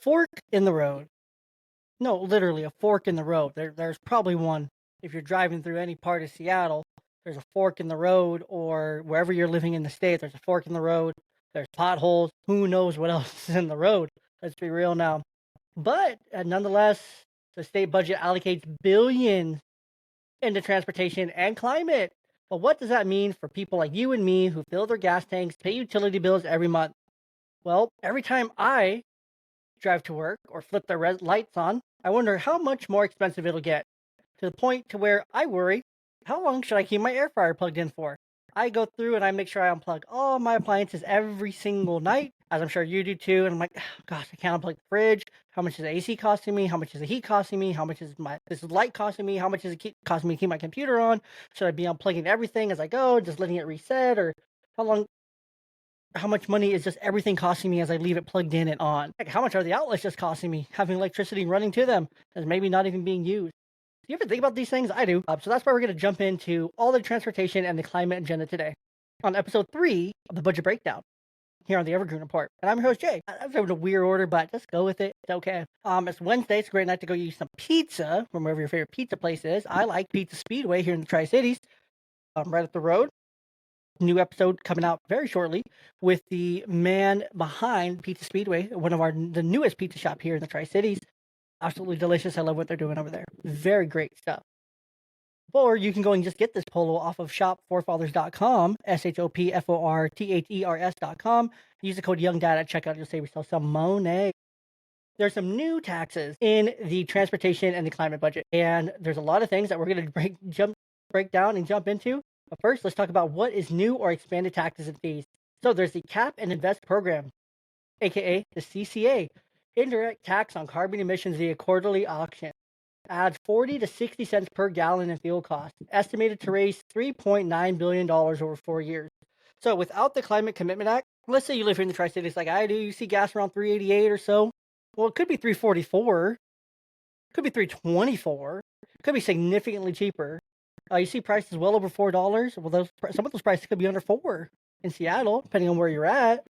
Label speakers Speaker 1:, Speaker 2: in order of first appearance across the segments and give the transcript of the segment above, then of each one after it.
Speaker 1: fork in the road. No, literally a fork in the road. There's probably one if you're driving through any part of Seattle. There's a fork in the road, or wherever you're living in the state, there's a fork in the road. There's potholes. Who knows what else is in the road? Let's be real now. But nonetheless, the state budget allocates billions into transportation and climate. But what does that mean for people like you and me who fill their gas tanks, pay utility bills every month? Well, every time I drive to work or flip the red lights on, I wonder how much more expensive it'll get, to the point to where I worry, how long should I keep my air fryer plugged in for? I go through and I make sure I unplug all my appliances every single night, as I'm sure you do too. And I'm like, gosh, I can't unplug the fridge. How much is the AC costing me? How much is the heat costing me? How much is this light costing me? How much is it costing me to keep my computer on? Should I be unplugging everything as I go, just letting it reset? Or how much money is just everything costing me as I leave it plugged in and on? Like, how much are the outlets just costing me, having electricity running to them that's maybe not even being used? Do you ever think about these things? I do. So that's why we're going to jump into all the transportation and the climate agenda today on episode 3 of the budget breakdown here on the Evergreen Report. And I'm your host, Jay. I'm in a weird order, but just go with it. It's okay. It's Wednesday. It's a great night to go eat some pizza from wherever your favorite pizza place is. I like Pizza Speedway here in the Tri-Cities, right up the road. New episode coming out very shortly with the man behind Pizza Speedway, one of the newest pizza shop here in the Tri-Cities. Absolutely delicious. I love what they're doing over there. Very great stuff. Or you can go and just get this polo off of shopforfathers.com, shopforthers.com. Use the code YOUNGDAD at checkout. You'll save yourself some money. There's some new taxes in the transportation and the climate budget. And there's a lot of things that we're going to break down and jump into. But first, let's talk about what is new or expanded taxes and fees. So there's the Cap and Invest program, aka the CCA, indirect tax on carbon emissions via quarterly auction. Adds 40 to 60 cents per gallon in fuel costs, estimated to raise $3.9 billion over 4 years. So without the Climate Commitment Act, let's say you live here in the Tri-Cities like I do, you see gas around $3.88 or so. Well, it could be $3.44, it could be $3.24, it could be significantly cheaper. You see prices well over $4. Well, some of those prices could be under $4 in Seattle, depending on where you're at.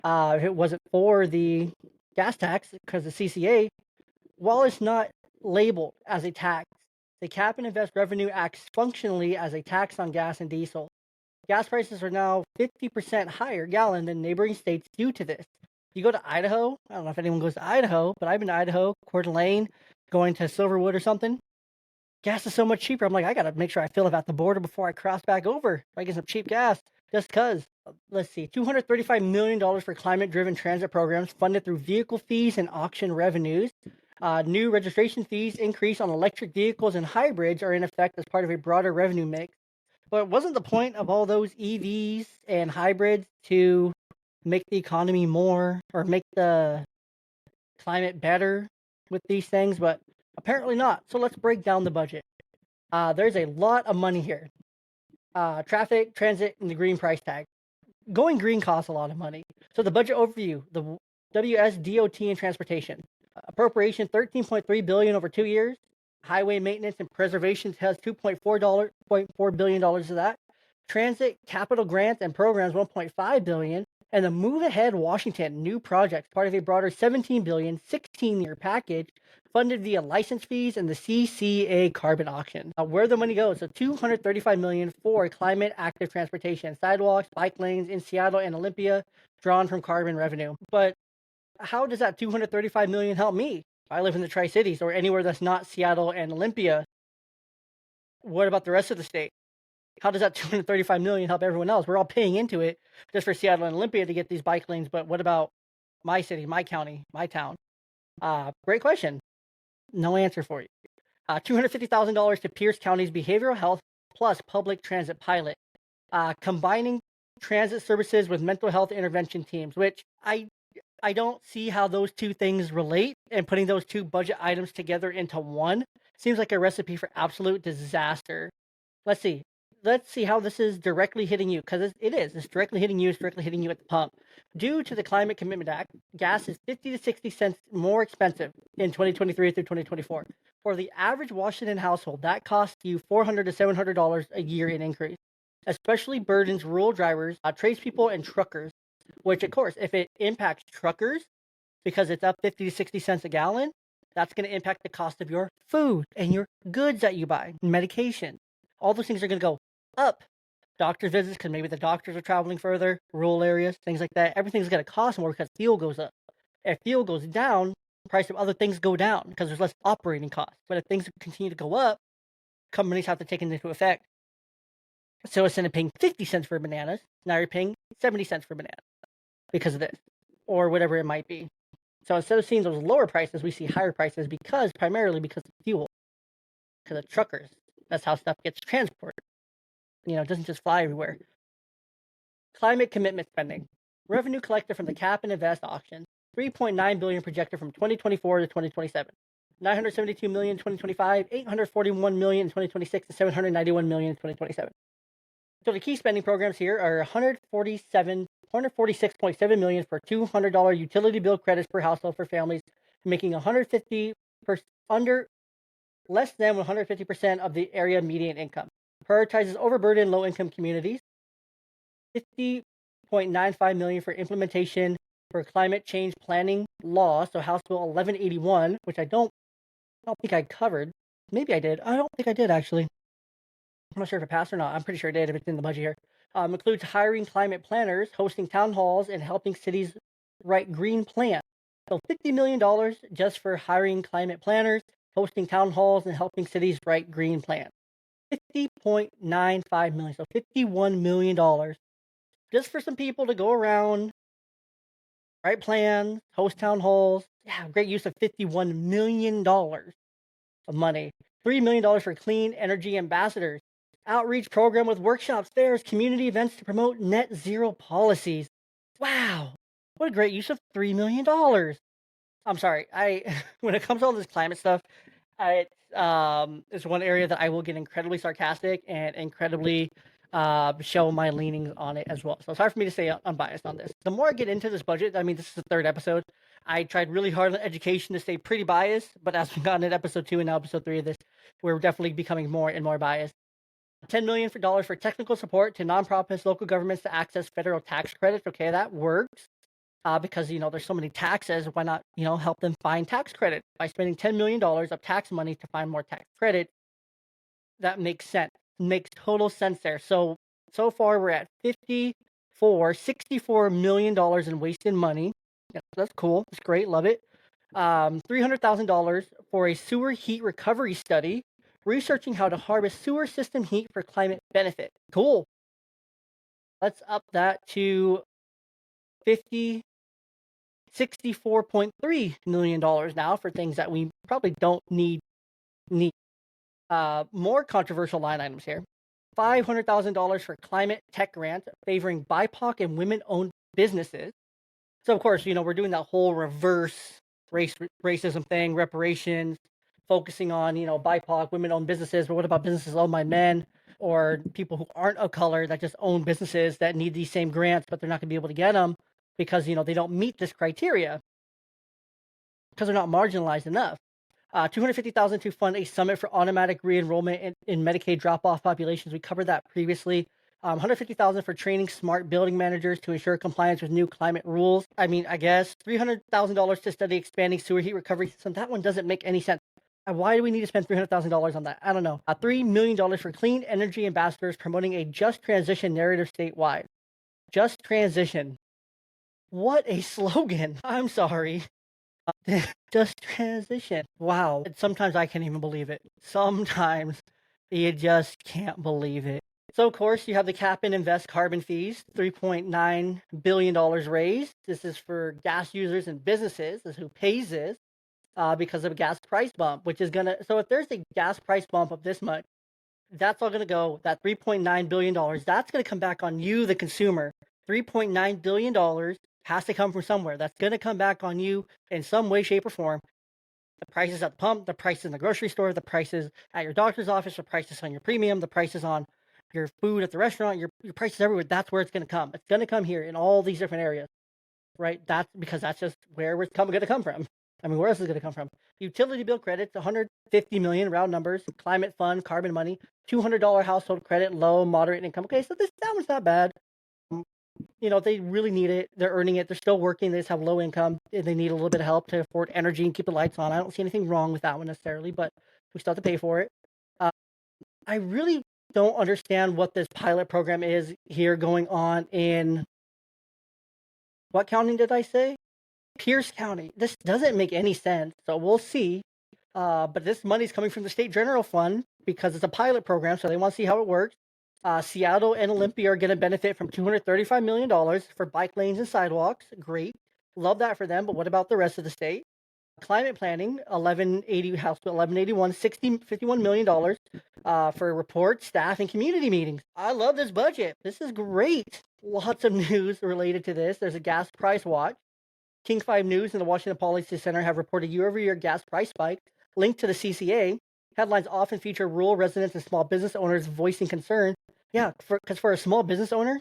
Speaker 1: If it wasn't for the gas tax, because the CCA, while it's not labeled as a tax, the Cap and Invest revenue acts functionally as a tax on gas and diesel. Gas prices are now 50% higher gallon than neighboring states due to this. You go to Idaho, I don't know if anyone goes to Idaho, but I've been to Idaho, Coeur d'Alene, going to Silverwood or something. Gas is so much cheaper. I'm like, I got to make sure I fill it at the border before I cross back over. If I get some cheap gas, just because. Let's see, $235 million for climate-driven transit programs funded through vehicle fees and auction revenues. New registration fees increase on electric vehicles and hybrids are in effect as part of a broader revenue mix. But wasn't the point of all those EVs and hybrids to make the economy more, or make the climate better with these things? But apparently not. So let's break down the budget. There's a lot of money here. Traffic, transit, and the green price tag. Going green costs a lot of money. So the budget overview, the WSDOT and transportation. Appropriation $13.3 billion over 2 years. Highway maintenance and preservation has $2.4 billion of that. Transit, capital grants and programs $1.5 billion. And the Move Ahead Washington new projects, part of a broader $17 billion 16-year package funded via license fees and the CCA carbon auction. Where the money goes, so $235 million for climate active transportation, sidewalks, bike lanes in Seattle and Olympia, drawn from carbon revenue. But how does that $235 million help me? I live in the Tri-Cities or anywhere that's not Seattle and Olympia. What about the rest of the state? How does that $235 million help everyone else? We're all paying into it just for Seattle and Olympia to get these bike lanes, but what about my city, my county, my town? Great question. No answer for you. $250,000 to Pierce County's behavioral health plus public transit pilot, combining transit services with mental health intervention teams, which I don't see how those two things relate, and putting those two budget items together into one seems like a recipe for absolute disaster. Let's see how this is directly hitting you, because it is. It's directly hitting you. It's directly hitting you at the pump. Due to the Climate Commitment Act, gas is 50 to 60 cents more expensive in 2023 through 2024. For the average Washington household, that costs you $400 to $700 a year in increase. Especially burdens rural drivers, tradespeople, and truckers, which, of course, if it impacts truckers, because it's up 50 to 60 cents a gallon. That's going to impact the cost of your food and your goods that you buy, medication. All those things are going to go up. Doctor's visits, because maybe the doctors are traveling further, rural areas, things like that. Everything's going to cost more because fuel goes up. If fuel goes down, the price of other things go down because there's less operating costs. But if things continue to go up, companies have to take it into effect. So instead of paying 50 cents for bananas, now you're paying 70 cents for bananas because of this, or whatever it might be. So instead of seeing those lower prices, we see higher prices primarily because of fuel, because of truckers. That's how stuff gets transported. It doesn't just fly everywhere. Climate commitment spending. Revenue collected from the cap and invest auction. $3.9 billion projected from 2024 to 2027. $972 million in 2025, $841 million in 2026, and $791 million in 2027. So the key spending programs here are $146.7 million for $200 utility bill credits per household for families making less than 150% of the area median income. Prioritizes overburdened low-income communities. $50.95 million for implementation for climate change planning law. So House Bill 1181, which I don't think I covered. Maybe I did. I don't think I did, actually. I'm not sure if it passed or not. I'm pretty sure it did if it's in the budget here. Includes hiring climate planners, hosting town halls, and helping cities write green plans. So $50 million just for hiring climate planners, hosting town halls, and helping cities write green plans. $50.95 million, so $51 million just for some people to go around, write plans, host town halls. Yeah, great use of $51 million of money. $3 million for clean energy ambassadors. Outreach program with workshops, fairs, community events to promote net zero policies. Wow, what a great use of $3 million. I'm sorry, when it comes to all this climate stuff, it's one area that I will get incredibly sarcastic and incredibly show my leanings on it as well. So it's hard for me to stay unbiased on this. The more I get into this budget, this is the third episode. I tried really hard on education to stay pretty biased, but as we've gotten at episode 2 and now episode 3 of this, we're definitely becoming more and more biased. $10 million for technical support to nonprofits, local governments to access federal tax credits. Okay, that works. Because there's so many taxes, why not help them find tax credit by spending $10 million of tax money to find more tax credit? That makes sense. Makes total sense there. So far we're at $64 million in wasted money. Yeah, that's cool. That's great. Love it. $300,000 for a sewer heat recovery study, researching how to harvest sewer system heat for climate benefit. Cool. Let's up that to $64.3 million now for things that we probably don't need. More controversial line items here. $500,000 for climate tech grant favoring BIPOC and women-owned businesses. So, of course, we're doing that whole reverse racism thing, reparations, focusing on, BIPOC, women-owned businesses. But what about businesses owned by men or people who aren't of color that just own businesses that need these same grants, but they're not going to be able to get them because, they don't meet this criteria because they're not marginalized enough. $250,000 to fund a summit for automatic re-enrollment in Medicaid drop-off populations. We covered that previously. $150,000 for training smart building managers to ensure compliance with new climate rules. I guess $300,000 to study expanding sewer heat recovery system. That one doesn't make any sense. Why do we need to spend $300,000 on that? I don't know. $3 million for clean energy ambassadors promoting a just transition narrative statewide. Just transition. What a slogan. I'm sorry. Just transition. Wow. Sometimes I can't even believe it. Sometimes you just can't believe it. So, of course, you have the cap and invest carbon fees, $3.9 billion raised. This is for gas users and businesses. This is who pays this because of a gas price bump, which is going to... So if there's a gas price bump of this much, that's all going to go, that $3.9 billion, that's going to come back on you, the consumer. $3.9 billion has to come from somewhere. That's going to come back on you in some way, shape, or form. The prices at the pump, the prices in the grocery store, the prices at your doctor's office, the prices on your premium, the prices on your food at the restaurant, your prices everywhere. That's where it's going to come. It's going to come here in all these different areas, right? That's because that's just where it's going to come from. Where else is it going to come from? Utility bill credits, $150 million, round numbers. Climate fund, carbon money, $200 household credit, low, moderate income. Okay, so that one's not bad. they really need it. They're earning it. They're still working. They just have low income. And they need a little bit of help to afford energy and keep the lights on. I don't see anything wrong with that one necessarily, but we still have to pay for it. I really don't understand what this pilot program is here going on in what county did I say? Pierce County. This doesn't make any sense. So we'll see. But this money's coming from the state general fund because it's a pilot program, so they want to see how it works. Seattle and Olympia are going to benefit from $235 million for bike lanes and sidewalks. Great. Love that for them. But what about the rest of the state? Climate planning, 1180 House Bill 1181, $51 million for reports, staff, and community meetings. I love this budget. This is great. Lots of news related to this. There's a gas price watch. King 5 News and the Washington Policy Center have reported year-over-year gas price spike linked to the CCA. Headlines often feature rural residents and small business owners voicing concern. Yeah, because for a small business owner,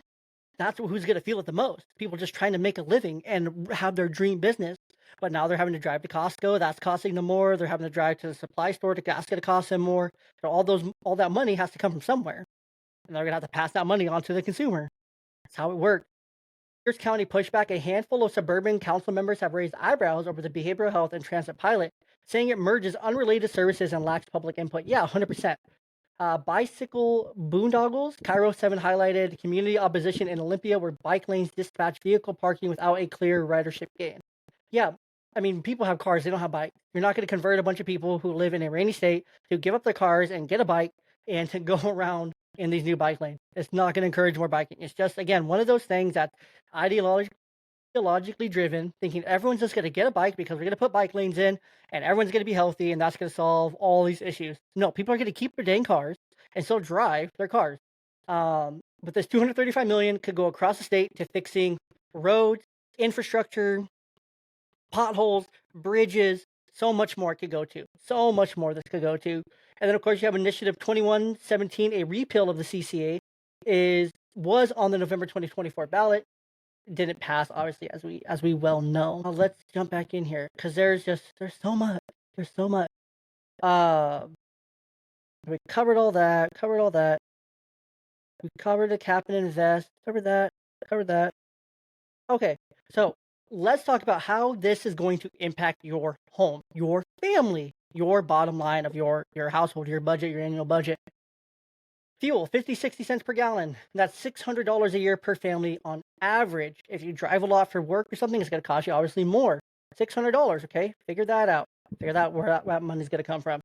Speaker 1: that's who's going to feel it the most. People just trying to make a living and have their dream business. But now they're having to drive to Costco. That's costing them more. They're having to drive to the supply store. That's going to cost them more. So all that money has to come from somewhere. And they're going to have to pass that money on to the consumer. That's how it works. Pierce County pushback. A handful of suburban council members have raised eyebrows over the behavioral health and transit pilot, saying it merges unrelated services and lacks public input. Yeah, 100%. Bicycle boondoggles. Cairo 7 highlighted community opposition in Olympia where bike lanes dispatch vehicle parking without a clear ridership gain. Yeah, I mean, people have cars. They don't have bikes. You're not going to convert a bunch of people who live in a rainy state to give up their cars and get a bike and to go around in these new bike lanes. It's not going to encourage more biking. It's just, again, one of those things that's ideologically driven, thinking everyone's just going to get a bike because we're going to put bike lanes in and everyone's going to be healthy and that's going to solve all these issues. No, people are going to keep their dang cars and still drive their cars. But this $235 million could go across the state to fixing roads, infrastructure, potholes, bridges, so much more it could go to. So much more this could go to. And then, of course, you have Initiative 2117, a repeal of the CCA, was on the November 2024 ballot. Didn't pass, obviously, as we well know. Now, let's jump back in here because there's so much. There's so much. We covered all that. We covered the cap and invest. Covered that. Okay, so let's talk about how this is going to impact your home, your family, your bottom line of your household, your budget, your annual budget. Fuel, 50-60 cents per gallon. That's $600 a year per family on average. If you drive a lot for work or something, it's going to cost you obviously more. $600, okay? Figure that out. Figure out where that money's going to come from.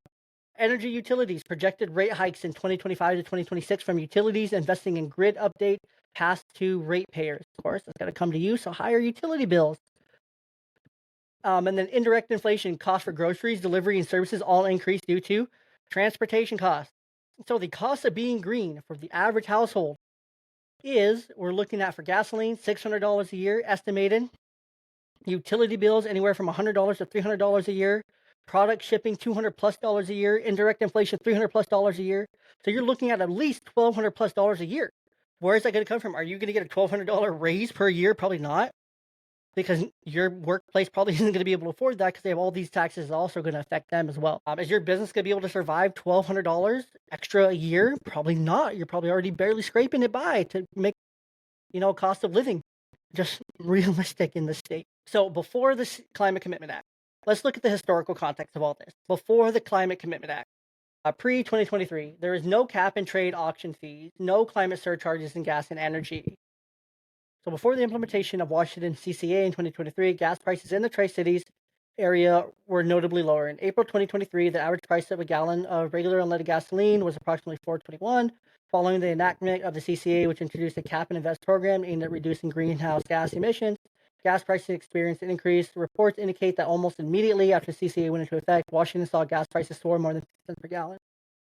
Speaker 1: Energy utilities, projected rate hikes in 2025 to 2026 from utilities investing in grid update passed to ratepayers. Of course, that's going to come to you, so higher utility bills. And then indirect inflation, cost for groceries, delivery, and services all increased due to transportation costs. So the cost of being green for the average household we're looking at for gasoline, $600 a year estimated. Utility bills anywhere from $100 to $300 a year. Product shipping, $200+ a year. Indirect inflation, $300+ a year. So you're looking at least $1,200+ a year. Where is that going to come from? Are you going to get a $1,200 raise per year? Probably not. Because your workplace probably isn't going to be able to afford that because they have all these taxes also going to affect them as well. Is your business going to be able to survive $1,200 extra a year? Probably not. You're probably already barely scraping it by to make, cost of living just realistic in the state. So before this Climate Commitment Act, let's look at the historical context of all this. Before the Climate Commitment Act, pre-2023, there is no cap and trade auction fees, no climate surcharges in gas and energy. So before the implementation of Washington CCA in 2023, gas prices in the Tri-Cities area were notably lower. In April 2023, the average price of a gallon of regular unleaded gasoline was approximately $4.21. Following the enactment of the CCA, which introduced a cap and invest program aimed at reducing greenhouse gas emissions, gas prices experienced an increase. Reports indicate that almost immediately after CCA went into effect, Washington saw gas prices soar more than 50 cents per gallon.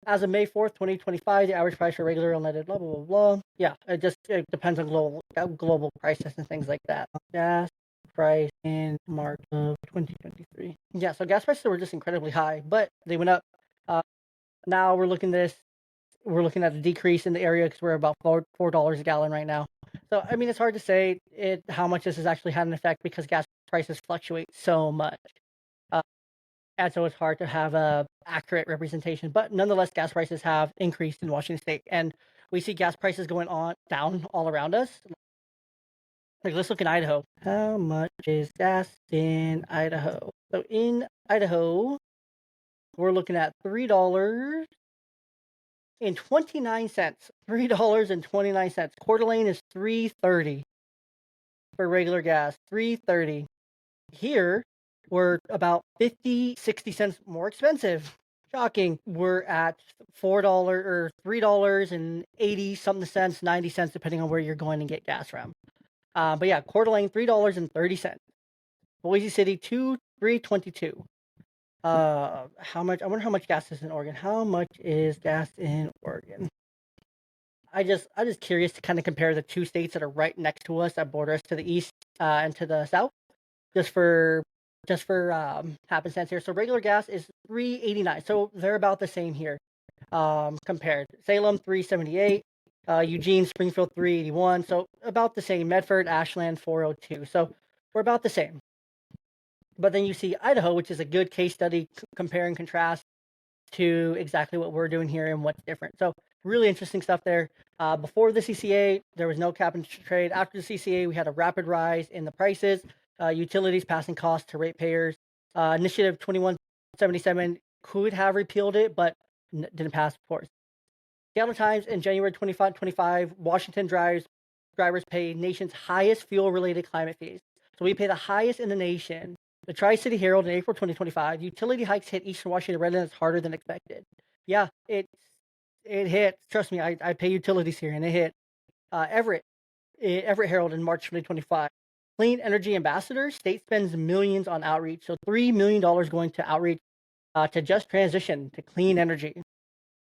Speaker 1: As of May 4th, 2025, the average price for regular unleaded, blah, blah, blah, blah. Yeah, it depends on global prices and things like that. Gas price in March of 2023. Yeah, so gas prices were just incredibly high, but they went up. Now we're looking at a decrease in the area because we're about $4 a gallon right now. So, I mean, it's hard to say how much this has actually had an effect because gas prices fluctuate so much. And so it's hard to have a accurate representation, but nonetheless, gas prices have increased in Washington State, and we see gas prices going down all around us. Like, let's look in Idaho. How much is gas in Idaho? So in Idaho, we're looking at $3.29. $3.29. Coeur d'Alene is $3.30 for regular gas. $3.30. Here, we're about 50-60 cents more expensive. Shocking. We're at $4 or $3.80 something cents, 90 cents, depending on where you're going to get gas from. But yeah, Coeur d'Alene, $3.30. Boise City, $3.22. How much? I wonder how much gas is in Oregon. How much is gas in Oregon? I'm just curious to kind of compare the two states that are right next to us, that border us to the east and to the south, just for happenstance here. So regular gas is $3.89. So they're about the same here. Compared. Salem $3.78. Eugene, Springfield $3.81. So about the same. Medford, Ashland $4.02. So we're about the same. But then you see Idaho, which is a good case study, compare and contrast to exactly what we're doing here and what's different. So really interesting stuff there. Before the CCA, there was no cap and trade. After the CCA, we had a rapid rise in the prices, utilities passing costs to ratepayers. Initiative 2177 could have repealed it, but didn't pass, of course. Seattle Times in January 25, Washington drivers pay nation's highest fuel-related climate fees. So we pay the highest in the nation. The Tri-City Herald in April 2025, utility hikes hit Eastern Washington residents harder than expected. Yeah, it hit. Trust me, I pay utilities here, and it hit. Everett Herald in March 2025. Clean Energy Ambassador, state spends millions on outreach. So $3 million going to outreach to just transition to clean energy.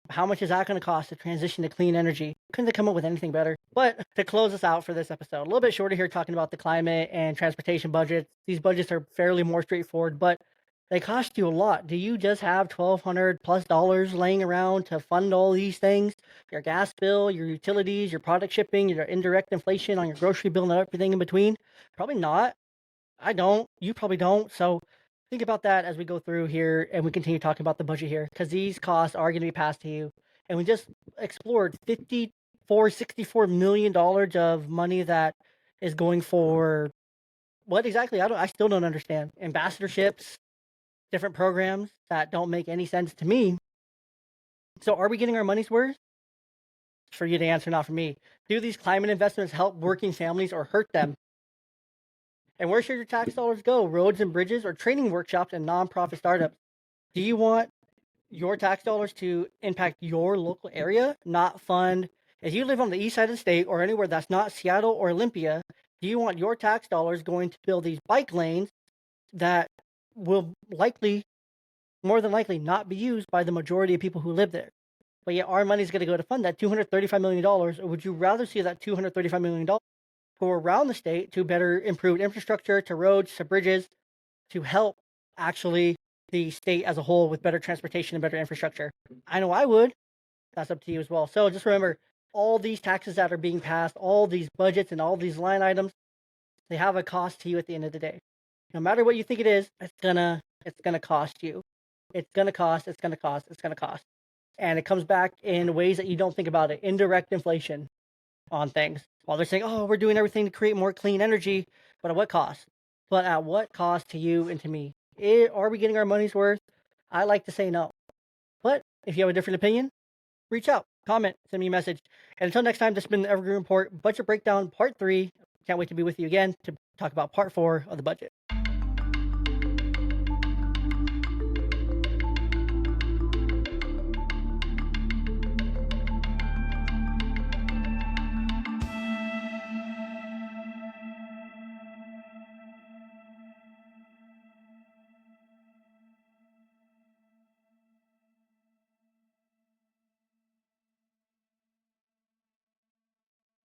Speaker 1: How much is that going to cost to transition to clean energy? Couldn't they come up with anything better? But to close us out for this episode, a little bit shorter here, talking about the climate and transportation budgets. These budgets are fairly more straightforward, but they cost you a lot. Do you just have $1,200+ laying around to fund all these things? Your gas bill, your utilities, your product shipping, your indirect inflation on your grocery bill, and everything in between? Probably not. I don't. You probably don't. So think about that as we go through here and we continue talking about the budget here, because these costs are going to be passed to you. And we just explored $64 million of money that is going for what exactly? I still don't understand. Ambassadorships, different programs that don't make any sense to me. So are we getting our money's worth? For you to answer, not for me. Do these climate investments help working families or hurt them? And where should your tax dollars go? Roads and bridges, or training workshops and nonprofit startups? Do you want your tax dollars to impact your local area, not fund? If you live on the east side of the state or anywhere that's not Seattle or Olympia, do you want your tax dollars going to build these bike lanes that will more than likely, not be used by the majority of people who live there? But yet our money is going to go to fund that $235 million. Or would you rather see that $235 million go around the state to better improve infrastructure, to roads, to bridges, to help actually the state as a whole with better transportation and better infrastructure? I know I would. That's up to you as well. So just remember, all these taxes that are being passed, all these budgets and all these line items, they have a cost to you at the end of the day. No matter what you think it is, it's gonna cost you. It's gonna cost. And it comes back in ways that you don't think about it. Indirect inflation on things. While they're saying, oh, we're doing everything to create more clean energy, but at what cost? But at what cost to you and to me? Are we getting our money's worth? I like to say no. But if you have a different opinion, reach out, comment, send me a message. And until next time, this has been the Evergreen Report Budget Breakdown Part 3. Can't wait to be with you again to talk about Part 4 of the budget.